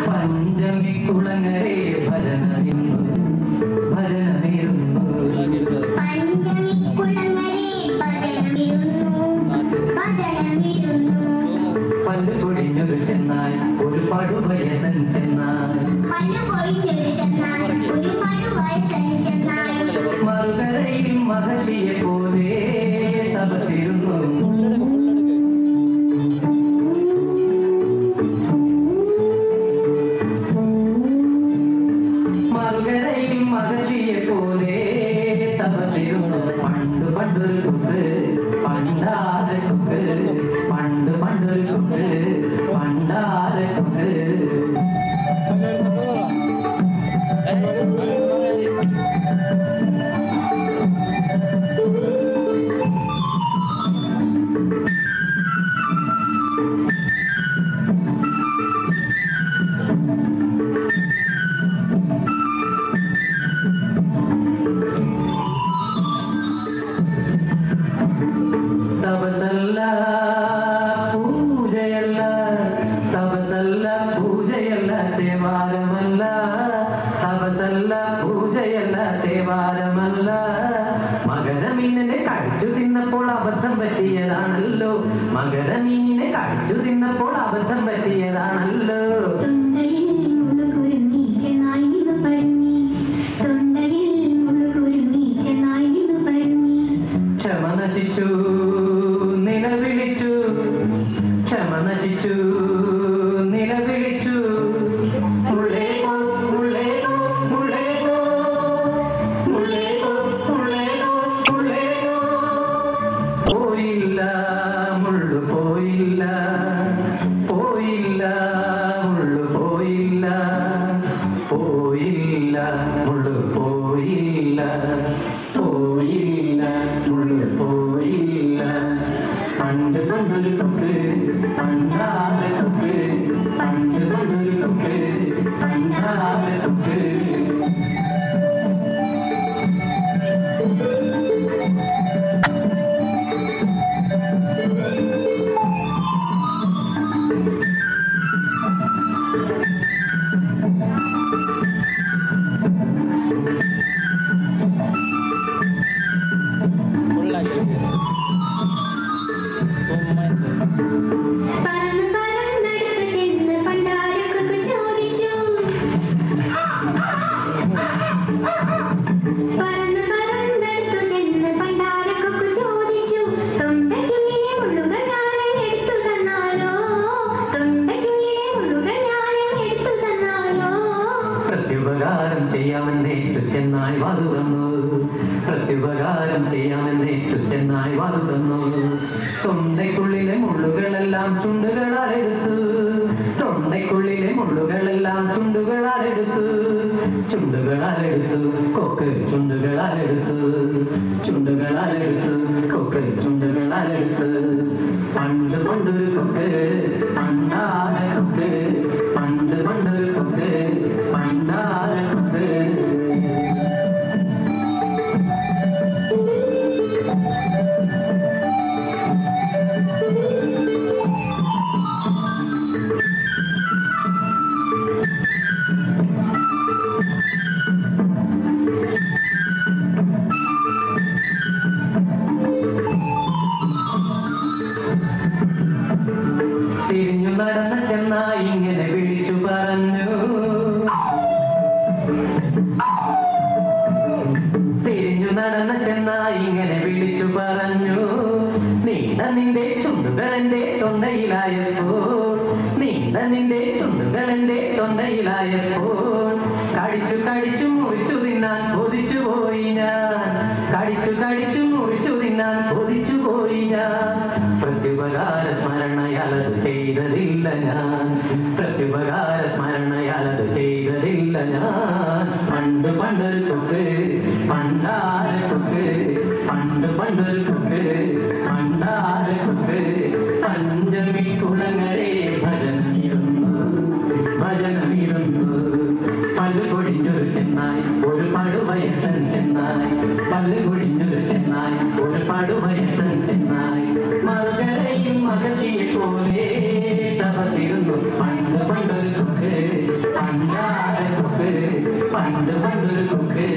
പഞ്ചമിക്കുളങ്ങരെ ഭജനമിരുന്നു ഭജനമിരുന്നു പല്ല് കൊടിഞ്ഞൊരു ചെന്നാൽ ഒരു പടുവയസൻ ചെന്നാൽ മറുകരയിൽ മഹർഷിയെ പോലെ തപസിരുന്നു മറുകരയിൽ മഹർഷിയെ പോലെ തപസിരുന്നു പണ്ട് പണ്ടൊരു കുക്ക് പണ്ടാതെ കുക്ക് പണ്ട് പണ്ടൊരു കുക്ക് പണ്ടാതെ കുക്ക് തപസല്ല പൂജയല്ല തപസല്ല പൂജയല്ല തേവാരമല്ല തപസല്ല പൂജയല്ല തേവാരമല്ല മകരമീനിനെ കഴിച്ചു തിന്നപ്പോൾ അബദ്ധം പറ്റിയതാണല്ലോ മകരമീനിനെ കഴിച്ചു തിന്നപ്പോൾ അബദ്ധം പറ്റിയതാണല്ലോ ക്ഷമ നശിച്ചു നിലവിളിച്ചു ക്ഷമ നശിച്ചു നിലവിളിച്ചു മുള്ളേകോ മുള്ളേകോ മുള്ളേകോ മുള്ളേകോ മുള്ളേകോ മുള്ളേകോ പോയില്ല മുള്ളു പോയില്ല പോയില്ല മുള്ളു പോയില്ല പോയില്ല മുള്ളു പോയില്ല പോയില്ല മുള്ളു പോയില്ല പണ്ട് പണ്ടൊരു കുക്ക് പണ്ടാതെ കുക്ക് പണ്ട് പണ്ടൊരു കുക്ക് പണ്ടാതെ കുക്ക് പ്രത്യുപകാരം ചെയ്യാമെന്നേറ്റു ചെന്നായി വാതുറന്നു പ്രത്യുപകാരം ചെയ്യാമെന്നേറ്റു ചെന്നായി വാതുറന്നു തൊണ്ടയ്ക്കുള്ളിലെ മുള്ളുകളെല്ലാം ചുണ്ടുകളാലെടുത്തു തൊണ്ടയ്ക്കുള്ളിലെ മുള്ളുകളെല്ലാം ചുണ്ടുകളാലെടുത്തു ചുണ്ടുകളാലെടുത്തു കൊക്ക് ചുണ്ടുകളാലെടുത്തു ചുണ്ടുകളാലെടുത്തു കൊക്ക് ചുണ്ടുകളാലെടുത്തു പണ്ട് പണ്ടൊരു കൊക്ക് പണ്ടാതെ കൊക്ക് പണ്ട് പണ്ടൊരു കൊക്ക് പണ്ടാതെ കൊക്ക് തിരിഞ്ഞു നടന്ന ചെന്നായി ഇങ്ങനെ വിളിച്ചു പറഞ്ഞു തിരിഞ്ഞു നടന്ന ചെന്നായി ഇങ്ങനെ വിളിച്ചു പറഞ്ഞു നീണ്ട നിന്റെ ചുണ്ടുകൾ എന്റെ തൊണ്ടയിലായപ്പോൾ നീണ്ട നിന്റെ ചുണ്ടുകൾ എന്റെ തൊണ്ടയിലായപ്പോൾ കടിച്ചു കടിച്ചു മുറിച്ചു തിന്നാൻ കൊതിച്ചു പോയി ഞാൻ കടിച്ചു കടിച്ചു മുറിച്ചു തിന്നാൻ കൊതിച്ചു പോയി ഞാൻ പ്രത്യുപകാര സ്മരണയാലത് ചെയ്തതില്ല ഞാൻ പ്രത്യുപകാര സ്മരണയാലത് ചെയ്തതില്ല ഞാൻ പണ്ട് പണ്ടൊരു കുക്ക് പണ്ടാര കുക്ക് പണ്ട് പണ്ടൊരു കുക്ക് പണ്ടാര കുക്ക് പഞ്ചമിക്കുളങ്ങരെ ഭജനമിരുന്നു ഭജനമിരുന്നു പല്ല് കൊടിഞ്ഞൊരു ചെന്നായി ഒരു പടുവയസൻ ചെന്നായി പല്ല് കൊടിഞ്ഞൊരു ചെന്നായി ഒരു പടുവയസൻ ചെന്നായി മറുകരയിൽ മഹർഷിയെ പോലെ തപസിരുന്നു പണ്ട് പണ്ടൊരു കൊക്ക് പണ്ടാര കൊക്ക് പണ്ടൊരു കൊക്ക്